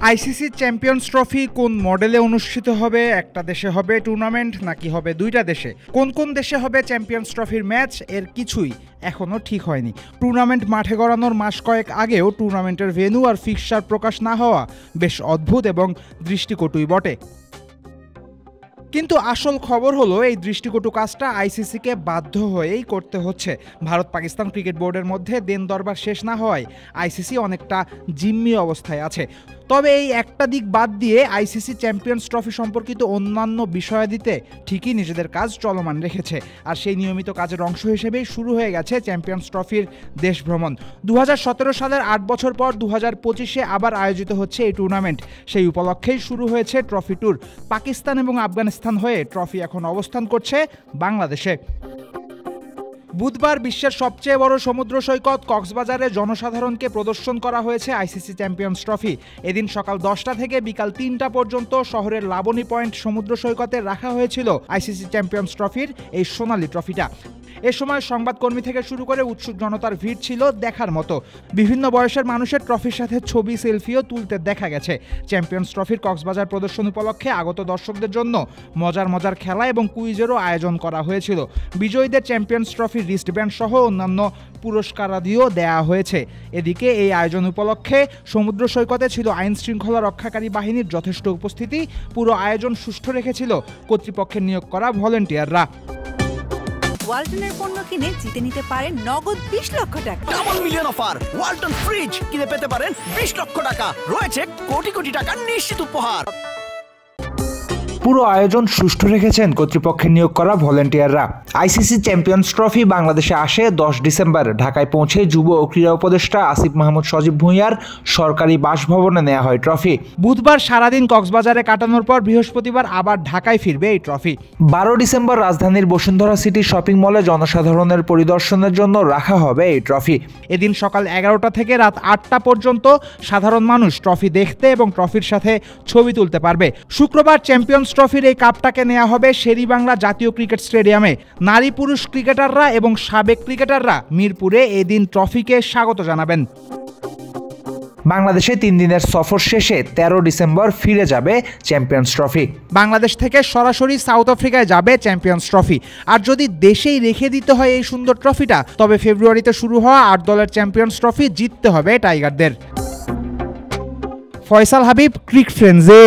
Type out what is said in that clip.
ICC champions trophy কোন মডেলে অনুষ্ঠিত হবে? একটা দেশে হবে টুর্নামেন্ট নাকি হবে দুইটা দেশে? কোন কোন দেশে হবে চ্যাম্পিয়ন্স ট্রফির ম্যাচ? এর কিছুই এখনও ঠিক হয়নি। টুর্নামেন্ট মাঠে গড়ানোর মাস কয়েক আগেও টুর্নামেন্টের ভেন্যু আর ফিক্সচার প্রকাশ না হওয়া বেশ অদ্ভুত এবং দৃষ্টিকটুই বটে। কিন্তু আসল খবর হলো এই দৃষ্টিকটু কাজটা আইসিসিকে বাধ্য হয়েই করতে হচ্ছে। ভারত পাকিস্তান ক্রিকেট বোর্ডের মধ্যে দেন দরবার শেষ না হওয়ায় আইসিসি অনেকটা জিম্মি অবস্থায় আছে। তবে এই একটা দিক বাদ দিয়ে আইসিসি চ্যাম্পিয়ন্স ট্রফি সম্পর্কিত অন্যান্য বিষয়াদিতে ঠিকই নিজেদের কাজ চলমান রেখেছে। আর সেই নিয়মিত কাজের অংশ হিসেবেই শুরু হয়ে গেছে চ্যাম্পিয়ন্স ট্রফির দেশ ভ্রমণ। 2017 সালের 8 বছর পর 2025-এ আবার আয়োজিত হচ্ছে এই টুর্নামেন্ট। সেই উপলক্ষেই শুরু হয়েছে ট্রফি ট্যুর। পাকিস্তান এবং আফগানিস্তান হয়ে ট্রফি এখন অবস্থান করছে বাংলাদেশে। বুধবার বিশ্বের সবচেয়ে বড় সমুদ্র সৈকত কক্সবাজারে জনসাধারণকে প্রদর্শন করা হয়েছে আইসিসি চ্যাম্পিয়ন্স ট্রফি। এদিন সকাল 10টা থেকে বিকাল 3টা পর্যন্ত শহরের লাবণী পয়েন্ট সমুদ্র সৈকতে রাখা হয়েছিল আইসিসি চ্যাম্পিয়ন্স ট্রফির এই সোনালী ট্রফিটা। এ সময় সংবাদকর্মী থেকে শুরু করে উৎসুক জনতার ভিড় ছিল দেখার মতো। বিভিন্ন বয়সের মানুষের ট্রফির সাথে ছবি সেলফিও তুলতে দেখা গেছে। চ্যাম্পিয়ন্স ট্রফির কক্সবাজার প্রদর্শন উপলক্ষে আগত দর্শকদের জন্য মজার খেলা এবং কুইজেরও আয়োজন করা হয়েছিল। বিজয়ীদের চ্যাম্পিয়ন্স ট্রফির রিস্টব্যান্ড সহ অন্যান্য পুরস্কারাদিও দেয়া হয়েছে। এদিকে এই আয়োজন উপলক্ষে সমুদ্র সৈকতে ছিল আইন শৃঙ্খলা রক্ষাকারী বাহিনীর যথেষ্ট উপস্থিতি। পুরো আয়োজন সুষ্ঠু রেখেছিল কর্তৃপক্ষের নিয়োগ করা ভলেন্টিয়াররা। ওয়ালটনের পণ্য কিনে জিতে নিতে পারেন নগদ 20 লক্ষ টাকা। Double million offer! Walton fridge কিনে পেতে পারেন 20 লক্ষ টাকা। রয়েছে কোটি টাকার নিশ্চিত উপহার। পুরো আয়োজন সুষ্ঠু রেখেছেন কর্তৃপক্ষের নিয়োগ করা ভলেন্টিয়াররা। আইসিসি চ্যাম্পিয়ন্স ট্রফি বাংলাদেশে আসে 10 ডিসেম্বর। ঢাকায় পৌঁছে যুব ও ক্রীড়া উপদেষ্টা আসিফ মাহমুদ সজীব ভুঁইয়ার সরকারি বাসভবনে নেওয়া হয় ট্রফি। বুধবার সারাদিন কক্সবাজারে কাটানোর পর বৃহস্পতিবার আবার ঢাকায় ফিরবে এই ট্রফি। 12 ডিসেম্বর রাজধানীর বসুন্ধরা সিটি শপিং মলে জনসাধারণের পরিদর্শনের জন্য রাখা হবে এই ট্রফি। এদিন সকাল 11টা থেকে রাত 8টা পর্যন্ত সাধারণ মানুষ ট্রফি দেখতে এবং ট্রফির সাথে ছবি তুলতে পারবে। শুক্রবার চ্যাম্পিয়ন্স ট্রফির এই কাপটাকে নেওয়া হবে শেরেবাংলা জাতীয় ক্রিকেট স্টেডিয়ামে। নারী পুরুষ ক্রিকেটাররা এবং সাবেক ক্রিকেটাররা মিরপুরে এদিন ট্রফিকে স্বাগত জানাবেন। বাংলাদেশে 3 দিনের সফর শেষে 13 ডিসেম্বর ফিরে যাবে চ্যাম্পিয়ন্স ট্রফি। বাংলাদেশ থেকে সরাসরি সাউথ আফ্রিকায় যাবে চ্যাম্পিয়ন্স ট্রফি। আর যদি দেশেই রেখে দিতে হয় এই সুন্দর ট্রফিটা, তবে ফেব্রুয়ারিতে শুরু হওয়া 8 দলের চ্যাম্পিয়ন্স ট্রফি জিততে হবে টাইগারদের। ফয়সাল হাবিব, ক্রিক ফ্রেন্ডসে।